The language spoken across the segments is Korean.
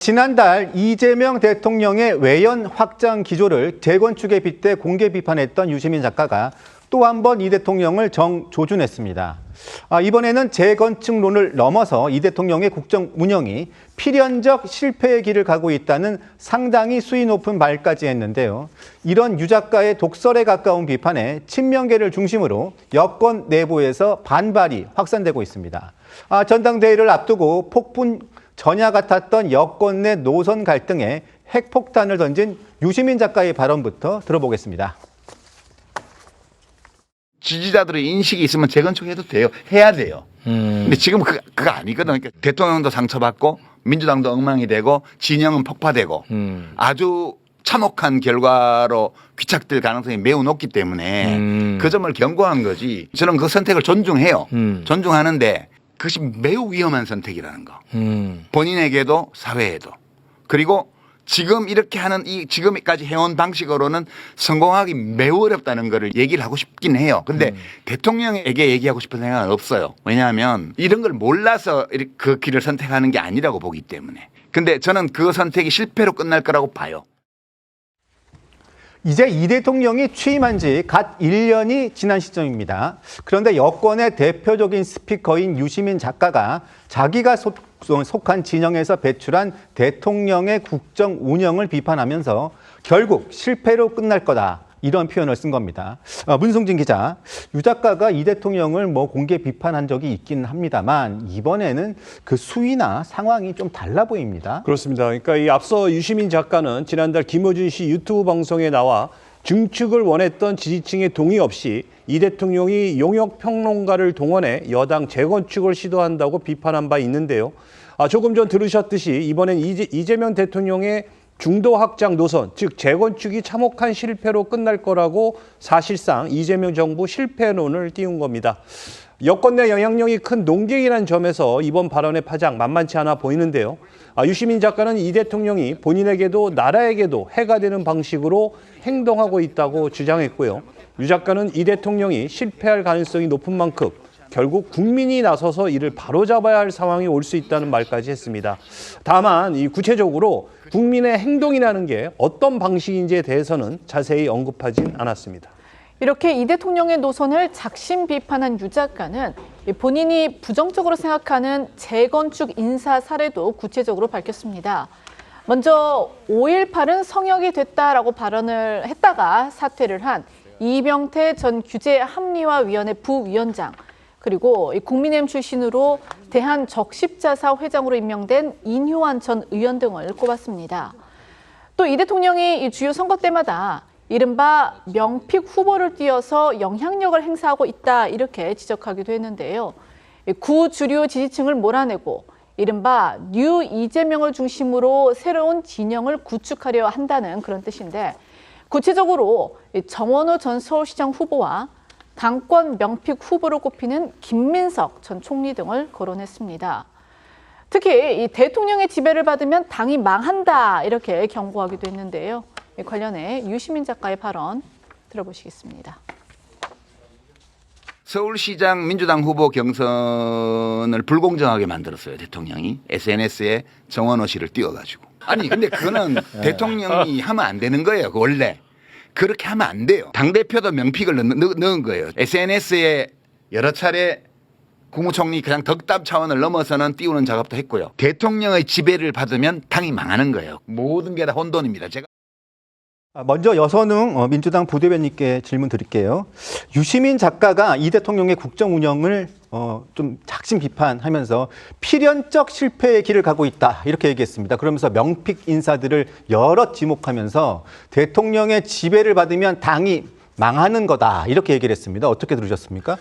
지난달 이재명 대통령의 외연 확장 기조를 재건축에 빗대 공개 비판했던 유시민 작가가 또 한 번 이 대통령을 정조준했습니다. 이번에는 재건축론을 넘어서 이 대통령의 국정 운영이 필연적 실패의 길을 가고 있다는 상당히 수위 높은 말까지 했는데요. 이런 유 작가의 독설에 가까운 비판에 친명계를 중심으로 여권 내부에서 반발이 확산되고 있습니다. 전당대회를 앞두고 폭풍 전야 같았던 여권 내 노선 갈등에 핵폭탄을 던진 유시민 작가의 발언부터 들어보겠습니다. 지지자들의 인식이 있으면 재건축해도 돼요. 해야 돼요. 근데 지금 그거 아니거든요. 그러니까 대통령도 상처받고 민주당도 엉망이 되고 진영은 폭파되고 아주 참혹한 결과로 귀착될 가능성이 매우 높기 때문에 그 점을 경고한 거지. 저는 그 선택을 존중해요. 존중하는데 그것이 매우 위험한 선택이라는 거. 본인에게도 사회에도. 그리고 지금 이렇게 하는 이 지금까지 해온 방식으로는 성공하기 매우 어렵다는 거를 얘기를 하고 싶긴 해요. 근데 대통령에게 얘기하고 싶은 생각은 없어요. 왜냐하면 이런 걸 몰라서 그 길을 선택하는 게 아니라고 보기 때문에. 근데 저는 그 선택이 실패로 끝날 거라고 봐요. 이제 이 대통령이 취임한 지 갓 1년이 지난 시점입니다. 그런데 여권의 대표적인 스피커인 유시민 작가가 자기가 속한 진영에서 배출한 대통령의 국정 운영을 비판하면서 결국 실패로 끝날 거다. 이런 표현을 쓴 겁니다. 문승진 기자, 유 작가가 이 대통령을 공개 비판한 적이 있긴 합니다만 이번에는 그 수위나 상황이 좀 달라 보입니다. 그렇습니다. 그러니까 이 앞서 유시민 작가는 지난달 김어준 씨 유튜브 방송에 나와 증축을 원했던 지지층의 동의 없이 이 대통령이 용역 평론가를 동원해 여당 재건축을 시도한다고 비판한 바 있는데요. 조금 전 들으셨듯이 이번엔 이재명 대통령의 중도 확장 노선, 즉 재건축이 참혹한 실패로 끝날 거라고 사실상 이재명 정부 실패론을 띄운 겁니다. 여권 내 영향력이 큰 농객이라는 점에서 이번 발언의 파장 만만치 않아 보이는데요. 유시민 작가는 이 대통령이 본인에게도 나라에게도 해가 되는 방식으로 행동하고 있다고 주장했고요. 유 작가는 이 대통령이 실패할 가능성이 높은 만큼 결국 국민이 나서서 이를 바로잡아야 할 상황이 올 수 있다는 말까지 했습니다. 다만 구체적으로 국민의 행동이라는 게 어떤 방식인지에 대해서는 자세히 언급하진 않았습니다. 이렇게 이 대통령의 노선을 작심 비판한 유 작가는 본인이 부정적으로 생각하는 재건축 인사 사례도 구체적으로 밝혔습니다. 먼저 5.18은 성역이 됐다라고 발언을 했다가 사퇴를 한 이병태 전 규제합리화위원회 부위원장, 그리고 국민의힘 출신으로 대한적십자사 회장으로 임명된 인효한 전 의원 등을 꼽았습니다. 또 이 대통령이 주요 선거 때마다 이른바 명픽 후보를 띄워서 영향력을 행사하고 있다 이렇게 지적하기도 했는데요. 구주류 지지층을 몰아내고 이른바 뉴 이재명을 중심으로 새로운 진영을 구축하려 한다는 그런 뜻인데, 구체적으로 정원호 전 서울시장 후보와 당권 명픽 후보로 꼽히는 김민석 전 총리 등을 거론했습니다. 특히 이 대통령의 지배를 받으면 당이 망한다 이렇게 경고하기도 했는데요. 관련해 유시민 작가의 발언 들어보시겠습니다. 서울시장 민주당 후보 경선을 불공정하게 만들었어요. 대통령이 SNS에 정원호 씨를 띄워가지고. 아니 근데 그거는 대통령이 하면 안 되는 거예요. 원래. 그렇게 하면 안 돼요. 당대표도 명픽을 넣은 거예요. SNS에 여러 차례 국무총리 그냥 덕담 차원을 넘어서는 띄우는 작업도 했고요. 대통령의 지배를 받으면 당이 망하는 거예요. 모든 게 다 혼돈입니다. 제가 먼저 여선웅 민주당 부대변인께 질문 드릴게요. 유시민 작가가 이 대통령의 국정 운영을 좀 작심 비판하면서 필연적 실패의 길을 가고 있다 이렇게 얘기했습니다. 그러면서 명픽 인사들을 여러 지목하면서 대통령의 지배를 받으면 당이 망하는 거다 이렇게 얘기를 했습니다. 어떻게 들으셨습니까?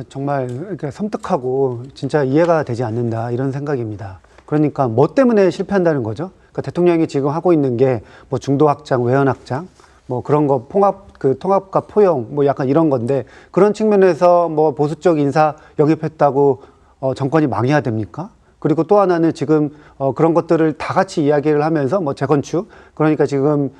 정말 섬뜩하고 진짜 이해가 되지 않는다 이런 생각입니다. 그러니까 뭐 때문에 실패한다는 거죠? 그러니까 대통령이 지금 하고 있는 게 중도 확장, 외연 확장, 그런 거 통합과 포용, 약간 이런 건데 그런 측면에서 보수적 인사 영입했다고 정권이 망해야 됩니까? 그리고 또 하나는 지금 그런 것들을 다 같이 이야기를 하면서 재건축, 그러니까 지금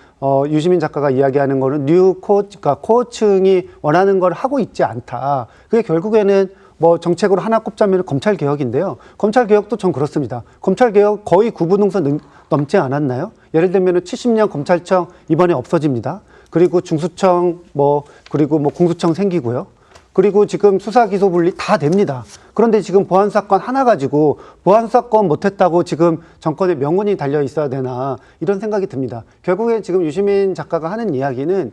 유시민 작가가 이야기하는 거는 그러니까 코어층이 원하는 걸 하고 있지 않다. 그게 결국에는 뭐 정책으로 하나 꼽자면 검찰 개혁인데요. 검찰 개혁도 전 그렇습니다. 검찰 개혁 거의 구분동선 넘지 않았나요? 예를 들면 70년 검찰청 이번에 없어집니다. 그리고 중수청 그리고 공수청 생기고요. 그리고 지금 수사 기소 분리 다 됩니다. 그런데 지금 보안 사건 하나 가지고 보안 사건 못했다고 지금 정권의 명운이 달려 있어야 되나 이런 생각이 듭니다. 결국에 지금 유시민 작가가 하는 이야기는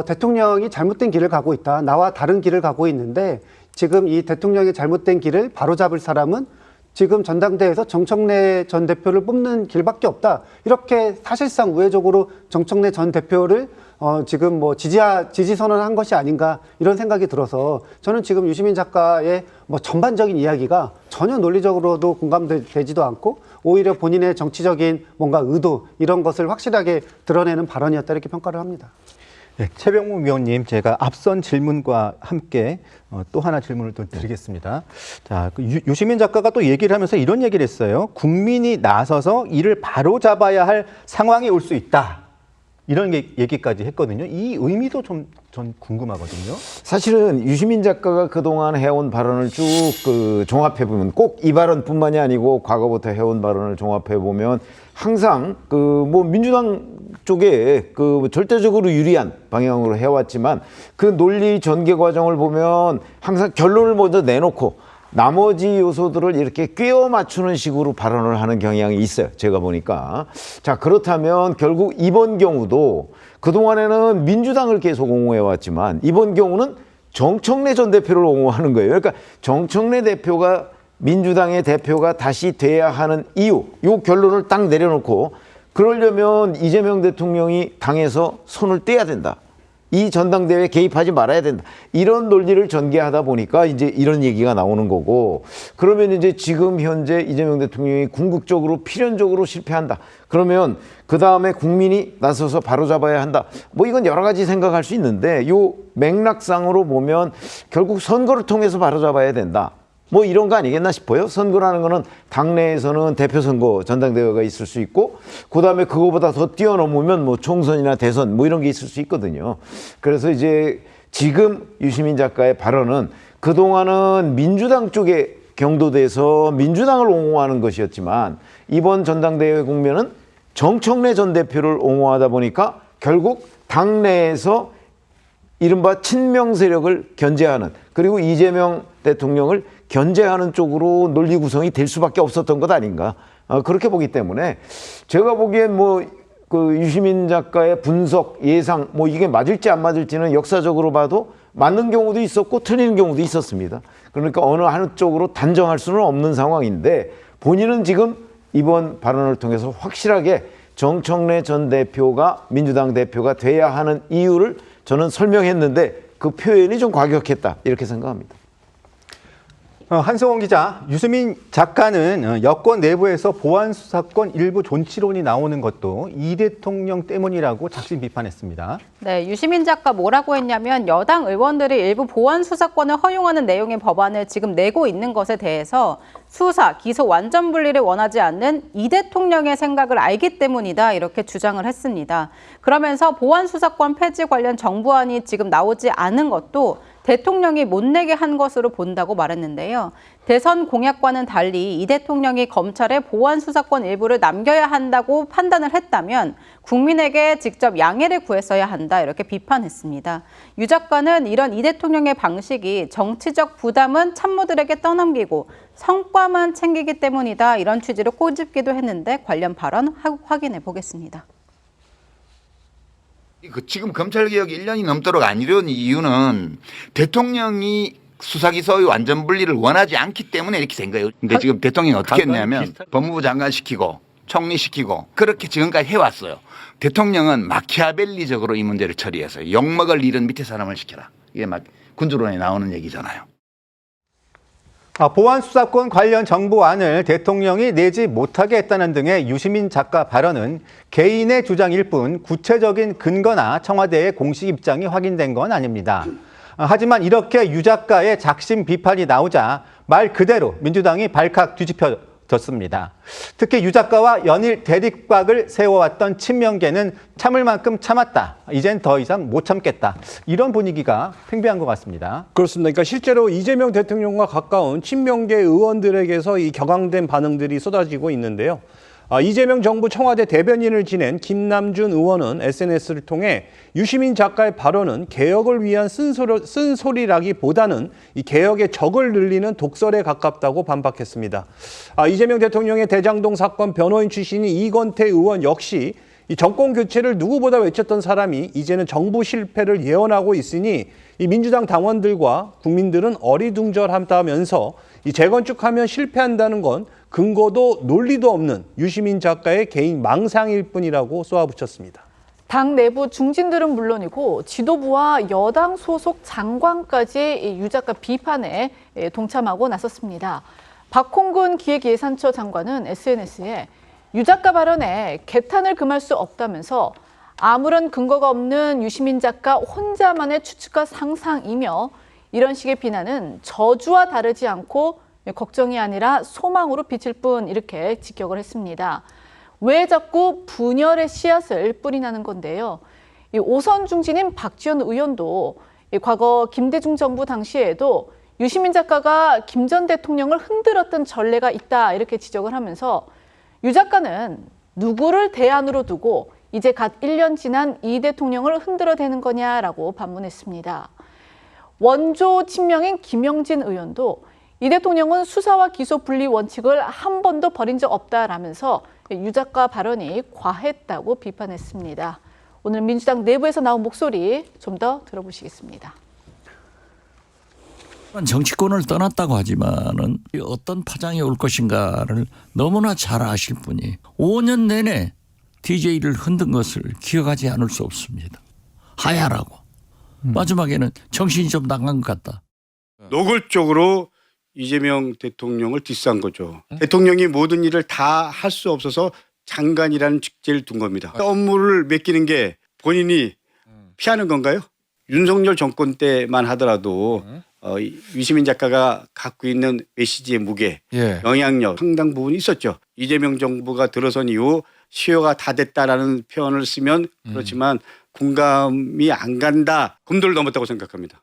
대통령이 잘못된 길을 가고 있다. 나와 다른 길을 가고 있는데 지금 이 대통령의 잘못된 길을 바로잡을 사람은 지금 전당대회에서 정청래 전 대표를 뽑는 길밖에 없다. 이렇게 사실상 우회적으로 정청래 전 대표를 지금 지지 선언한 것이 아닌가 이런 생각이 들어서 저는 지금 유시민 작가의 전반적인 이야기가 전혀 논리적으로도 공감되지도 않고 오히려 본인의 정치적인 뭔가 의도 이런 것을 확실하게 드러내는 발언이었다 이렇게 평가를 합니다. 네, 최병욱 위원님, 제가 앞선 질문과 함께 또 하나 질문을 또 드리겠습니다. 자, 유시민 작가가 또 얘기를 하면서 이런 얘기를 했어요. 국민이 나서서 이를 바로잡아야 할 상황이 올 수 있다. 이런 얘기까지 했거든요. 이 의미도 좀 전 궁금하거든요. 사실은 유시민 작가가 그동안 해온 발언을 쭉 종합해보면 꼭 이 발언뿐만이 아니고 과거부터 해온 발언을 종합해보면 항상 민주당 쪽에 절대적으로 유리한 방향으로 해왔지만 그 논리 전개 과정을 보면 항상 결론을 먼저 내놓고 나머지 요소들을 이렇게 꿰어 맞추는 식으로 발언을 하는 경향이 있어요. 제가 보니까. 자, 그렇다면 결국 이번 경우도 그동안에는 민주당을 계속 옹호해왔지만 이번 경우는 정청래 전 대표를 옹호하는 거예요. 그러니까 정청래 대표가 민주당의 대표가 다시 돼야 하는 이유, 요 결론을 딱 내려놓고 그러려면 이재명 대통령이 당에서 손을 떼야 된다. 이 전당대회에 개입하지 말아야 된다. 이런 논리를 전개하다 보니까 이제 이런 얘기가 나오는 거고, 그러면 이제 지금 현재 이재명 대통령이 궁극적으로 필연적으로 실패한다. 그러면 그 다음에 국민이 나서서 바로잡아야 한다. 이건 여러 가지 생각할 수 있는데 요 맥락상으로 보면 결국 선거를 통해서 바로잡아야 된다. 이런 거 아니겠나 싶어요. 선거라는 거는 당내에서는 대표 선거 전당대회가 있을 수 있고 그다음에 그거보다 더 뛰어넘으면 총선이나 대선 이런 게 있을 수 있거든요. 그래서 이제 지금 유시민 작가의 발언은 그동안은 민주당 쪽에 경도돼서 민주당을 옹호하는 것이었지만 이번 전당대회 국면은 정청래 전 대표를 옹호하다 보니까 결국 당내에서 이른바 친명 세력을 견제하는, 그리고 이재명 대통령을 견제하는 쪽으로 논리 구성이 될 수밖에 없었던 것 아닌가, 그렇게 보기 때문에 제가 보기엔 유시민 작가의 분석, 예상 이게 맞을지 안 맞을지는 역사적으로 봐도 맞는 경우도 있었고 틀리는 경우도 있었습니다. 그러니까 어느 한쪽으로 단정할 수는 없는 상황인데 본인은 지금 이번 발언을 통해서 확실하게 정청래 전 대표가 민주당 대표가 돼야 하는 이유를 저는 설명했는데 그 표현이 좀 과격했다 이렇게 생각합니다. 한성원 기자, 유시민 작가는 여권 내부에서 보안 수사권 일부 존치론이 나오는 것도 이 대통령 때문이라고 작심 비판했습니다. 네, 유시민 작가 뭐라고 했냐면 여당 의원들이 일부 보안 수사권을 허용하는 내용의 법안을 지금 내고 있는 것에 대해서 수사, 기소 완전 분리를 원하지 않는 이 대통령의 생각을 알기 때문이다 이렇게 주장을 했습니다. 그러면서 보안 수사권 폐지 관련 정부안이 지금 나오지 않은 것도 대통령이 못 내게 한 것으로 본다고 말했는데요. 대선 공약과는 달리 이 대통령이 검찰에 보안 수사권 일부를 남겨야 한다고 판단을 했다면 국민에게 직접 양해를 구했어야 한다 이렇게 비판했습니다. 유 작가는 이런 이 대통령의 방식이 정치적 부담은 참모들에게 떠넘기고 성과만 챙기기 때문이다 이런 취지로 꼬집기도 했는데 관련 발언 확인해 보겠습니다. 지금 검찰개혁이 1년이 넘도록 안 이루어진 이유는 대통령이 수사기소의 완전 분리를 원하지 않기 때문에 이렇게 된 거예요. 근데 지금 대통령이 어떻게 했냐면 법무부 장관 시키고 총리 시키고 그렇게 지금까지 해왔어요. 대통령은 마키아벨리적으로 이 문제를 처리해서 욕먹을 일은 밑에 사람을 시켜라. 이게 막 군주론에 나오는 얘기잖아요. 보안 수사권 관련 정부안을 대통령이 내지 못하게 했다는 등의 유시민 작가 발언은 개인의 주장일 뿐 구체적인 근거나 청와대의 공식 입장이 확인된 건 아닙니다. 하지만 이렇게 유 작가의 작심 비판이 나오자 말 그대로 민주당이 발칵 뒤집혀 졌습니다. 특히 유 작가와 연일 대립각을 세워왔던 친명계는 참을 만큼 참았다. 이젠 더 이상 못 참겠다. 이런 분위기가 팽배한 것 같습니다. 그렇습니다. 그러니까 실제로 이재명 대통령과 가까운 친명계 의원들에게서 이 격앙된 반응들이 쏟아지고 있는데요. 이재명 정부 청와대 대변인을 지낸 김남준 의원은 SNS를 통해 유시민 작가의 발언은 개혁을 위한 쓴소리라기보다는 이 개혁의 적을 늘리는 독설에 가깝다고 반박했습니다. 이재명 대통령의 대장동 사건 변호인 출신인 이건태 의원 역시 이 정권 교체를 누구보다 외쳤던 사람이 이제는 정부 실패를 예언하고 있으니 이 민주당 당원들과 국민들은 어리둥절하다면서 이 재건축하면 실패한다는 건 근거도 논리도 없는 유시민 작가의 개인 망상일 뿐이라고 쏘아붙였습니다. 당 내부 중진들은 물론이고 지도부와 여당 소속 장관까지 유 작가 비판에 동참하고 나섰습니다. 박홍근 기획예산처 장관은 SNS에 유 작가 발언에 개탄을 금할 수 없다면서 아무런 근거가 없는 유시민 작가 혼자만의 추측과 상상이며 이런 식의 비난은 저주와 다르지 않고 걱정이 아니라 소망으로 비칠 뿐 이렇게 직격을 했습니다. 왜 자꾸 분열의 씨앗을 뿌리나는 건데요. 오선 중진인 박지원 의원도 과거 김대중 정부 당시에도 유시민 작가가 김 전 대통령을 흔들었던 전례가 있다 이렇게 지적을 하면서 유 작가는 누구를 대안으로 두고 이제 갓 1년 지난 이 대통령을 흔들어대는 거냐라고 반문했습니다. 원조 친명인 김영진 의원도 이 대통령은 수사와 기소 분리 원칙을 한 번도 버린 적 없다라면서 유 작가 발언이 과했다고 비판했습니다. 오늘 민주당 내부에서 나온 목소리 좀 더 들어보시겠습니다. 정치권을 떠났다고 하지만은 어떤 파장이 올 것인가를 너무나 잘 아실 분이 5년 내내 DJ를 흔든 것을 기억하지 않을 수 없습니다. 하야라고. 마지막에는 정신이 좀 나간 것 같다. 노골적으로 이재명 대통령을 디스한 거죠. 대통령이 모든 일을 다 할 수 없어서 장관이라는 직제를 둔 겁니다. 업무를 맡기는 게 본인이 피하는 건가요? 윤석열 정권 때만 하더라도 유시민 작가가 갖고 있는 메시지의 무게, 영향력 상당 부분 있었죠. 이재명 정부가 들어선 이후 시효가 다 됐다라는 표현을 쓰면 그렇지만 공감이 안 간다. 금도를 넘었다고 생각합니다.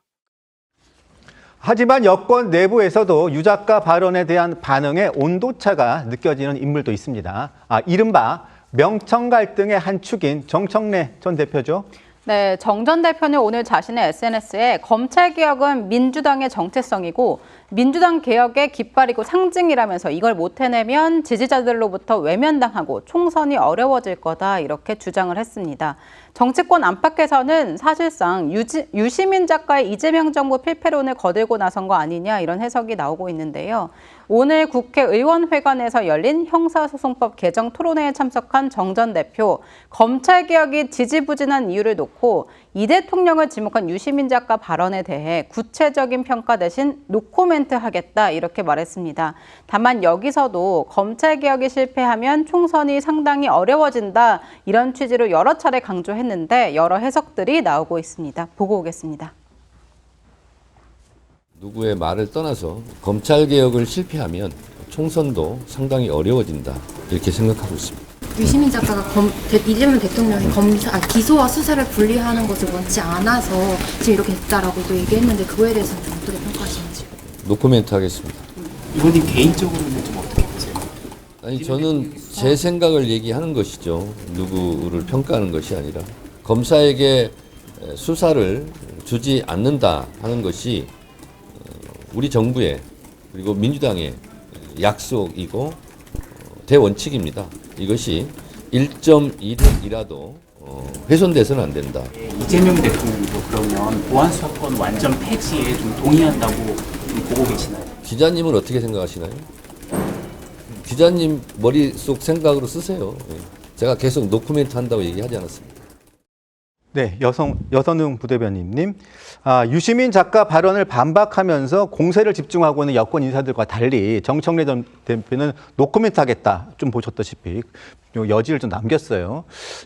하지만 여권 내부에서도 유 작가 발언에 대한 반응의 온도차가 느껴지는 인물도 있습니다. 이른바 명청 갈등의 한 축인 정청래 전 대표죠. 네, 정 전 대표는 오늘 자신의 SNS에 검찰개혁은 민주당의 정체성이고 민주당 개혁의 깃발이고 상징이라면서 이걸 못 해내면 지지자들로부터 외면당하고 총선이 어려워질 거다 이렇게 주장을 했습니다. 정치권 안팎에서는 사실상 유시민 작가의 이재명 정부 필패론을 거들고 나선 거 아니냐 이런 해석이 나오고 있는데요. 오늘 국회의원회관에서 열린 형사소송법 개정 토론회에 참석한 정 전 대표, 검찰개혁이 지지부진한 이유를 놓고 이 대통령을 지목한 유시민 작가 발언에 대해 구체적인 평가 대신 노코멘트 하겠다 이렇게 말했습니다. 다만 여기서도 검찰개혁이 실패하면 총선이 상당히 어려워진다 이런 취지로 여러 차례 강조했는데 여러 해석들이 나오고 있습니다. 보고 오겠습니다. 누구의 말을 떠나서 검찰개혁을 실패하면 총선도 상당히 어려워진다 이렇게 생각하고 있습니다. 유시민 작가가 이재명 대통령이 기소와 수사를 분리하는 것을 원치 않아서 지금 이렇게 됐다라고도 얘기했는데 그거에 대해서는 좀 어떻게 평가하시는지? 노코멘트 하겠습니다. 의원님 개인적으로는 좀 어떻게 보세요? 아니 저는 제 생각을 얘기하는 것이죠. 누구를 평가하는 것이 아니라 검사에게 수사를 주지 않는다 하는 것이 우리 정부의 그리고 민주당의 약속이고 대원칙입니다. 이것이 1.1이라도 훼손돼서는 안 된다. 이재명 대통령도 그러면 보안 수사권 완전 폐지에 좀 동의한다고 보고 계시나요? 기자님은 어떻게 생각하시나요? 기자님 머릿속 생각으로 쓰세요. 제가 계속 노코멘트 한다고 얘기하지 않았습니다. 네, 여선웅 부대변인님. 유시민 작가 발언을 반박하면서 공세를 집중하고 있는 여권 인사들과 달리 정청래 전 대표는 노코멘트 하겠다. 좀 보셨다시피 여지를 좀 남겼어요.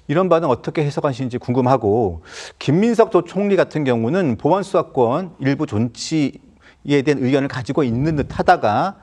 이런 반응 어떻게 해석하시는지 궁금하고 김민석 전 총리 같은 경우는 보안수사권 일부 존치에 대한 의견을 가지고 있는 듯 하다가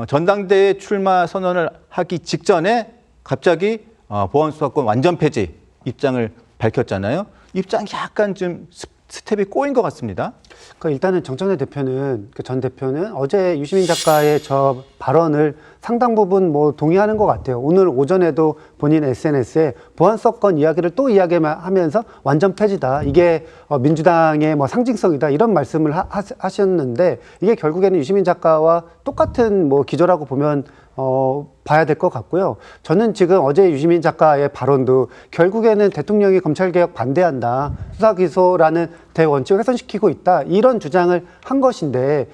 전당대회 출마 선언을 하기 직전에 갑자기 보안수사권 완전 폐지 입장을 밝혔잖아요. 입장이 약간 좀 스텝이 꼬인 것 같습니다. 그러니까 일단은 정청래 대표는 전 대표는 어제 유시민 작가의 저 발언을 상당 부분 뭐 동의하는 것 같아요. 오늘 오전에도 본인 SNS에 보안수사권 이야기를 또 이야기하면서 완전 폐지다. 이게 민주당의 뭐 상징성이다. 이런 말씀을 하셨는데 이게 결국에는 유시민 작가와 똑같은 뭐 기조라고 보면 봐야 될 것 같고요. 저는 지금 어제 유시민 작가의 발언도 결국에는 대통령이 검찰개혁 반대한다. 수사기소라는 대원칙을 훼손시키고 있다. 이런 주장을 한 것인데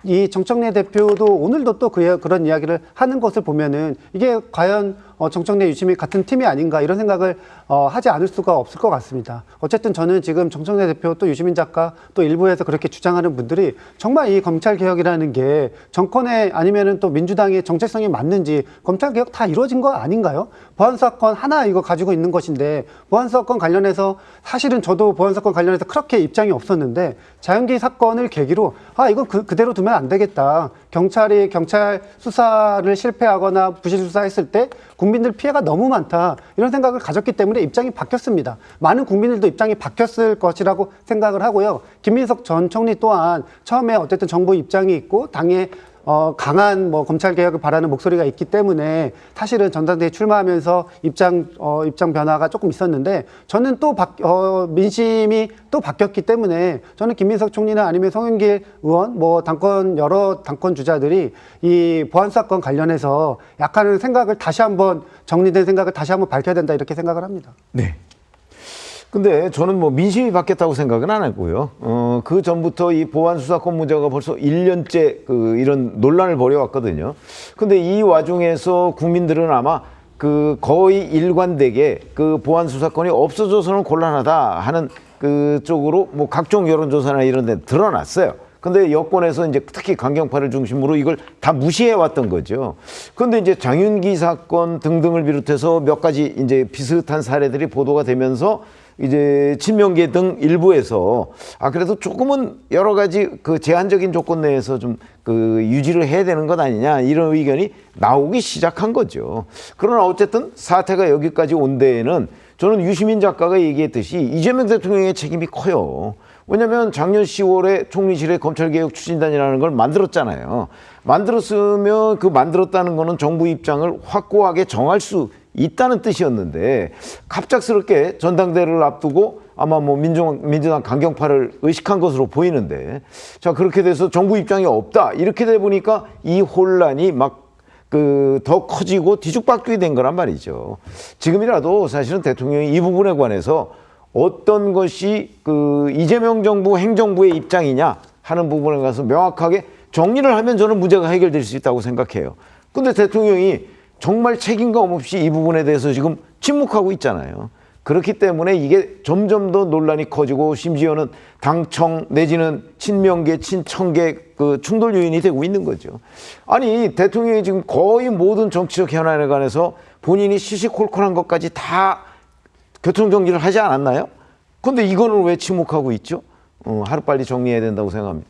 이 정청래 대표도 오늘도 또 그런 이야기를 하는 것을 보면은 이게 과연 정청래 유시민 같은 팀이 아닌가 이런 생각을 하지 않을 수가 없을 것 같습니다. 어쨌든 저는 지금 정청래 대표 또 유시민 작가 또 일부에서 그렇게 주장하는 분들이 정말 이 검찰개혁이라는 게 정권에 아니면은 또 민주당의 정체성이 맞는지 검찰개혁 다 이루어진 거 아닌가요? 보안수사권 하나 이거 가지고 있는 것인데 보안수사권 관련해서 사실은 저도 보안수사권 관련해서 그렇게 입장이 없었는데 자연기 사건을 계기로 이건 그대로 두면 안 되겠다. 경찰이 경찰 수사를 실패하거나 부실 수사했을 때 국민들 피해가 너무 많다. 이런 생각을 가졌기 때문에 입장이 바뀌었습니다. 많은 국민들도 입장이 바뀌었을 것이라고 생각을 하고요. 김민석 전 총리 또한 처음에 어쨌든 정부 입장이 있고 당의 강한 뭐 검찰 개혁을 바라는 목소리가 있기 때문에 사실은 전당대회 출마하면서 입장 변화가 조금 있었는데 저는 또 민심이 또 바뀌었기 때문에 저는 김민석 총리나 아니면 송영길 의원 뭐 여러 당권 주자들이 이 보안수사권 관련해서 약간의 생각을 다시 한번 정리된 생각을 다시 한번 밝혀야 된다 이렇게 생각을 합니다. 네. 근데 저는 뭐 민심이 바뀌었다고 생각은 안 했고요. 그 전부터 이 보안 수사권 문제가 벌써 1년째 이런 논란을 벌여왔거든요. 근데 이 와중에서 국민들은 아마 거의 일관되게 보안 수사권이 없어져서는 곤란하다 하는 쪽으로 뭐 각종 여론조사나 이런 데 드러났어요. 근데 여권에서 이제 특히 강경파를 중심으로 이걸 다 무시해 왔던 거죠. 그런데 이제 장윤기 사건 등등을 비롯해서 몇 가지 이제 비슷한 사례들이 보도가 되면서 이제 친명계 등 일부에서 그래도 조금은 여러 가지 제한적인 조건 내에서 좀 유지를 해야 되는 것 아니냐 이런 의견이 나오기 시작한 거죠. 그러나 어쨌든 사태가 여기까지 온 데에는 저는 유시민 작가가 얘기했듯이 이재명 대통령의 책임이 커요. 왜냐하면 작년 10월에 총리실에 검찰개혁 추진단이라는 걸 만들었잖아요. 만들었으면 만들었다는 거는 정부 입장을 확고하게 정할 수 있다는 뜻이었는데 갑작스럽게 전당대회를 앞두고 아마 뭐 민주당 강경파를 의식한 것으로 보이는데 자 그렇게 돼서 정부 입장이 없다 이렇게 돼 보니까 이 혼란이 막 더 커지고 뒤죽박죽이 된 거란 말이죠. 지금이라도 사실은 대통령이 이 부분에 관해서 어떤 것이 이재명 정부 행정부의 입장이냐 하는 부분에 가서 명확하게 정리를 하면 저는 문제가 해결될 수 있다고 생각해요. 근데 대통령이 정말 책임감 없이 이 부분에 대해서 지금 침묵하고 있잖아요. 그렇기 때문에 이게 점점 더 논란이 커지고 심지어는 당청 내지는 친명계, 친청계 충돌 요인이 되고 있는 거죠. 아니 대통령이 지금 거의 모든 정치적 현안에 관해서 본인이 시시콜콜한 것까지 다 교통정리를 하지 않았나요? 그런데 이거는 왜 침묵하고 있죠? 하루빨리 정리해야 된다고 생각합니다.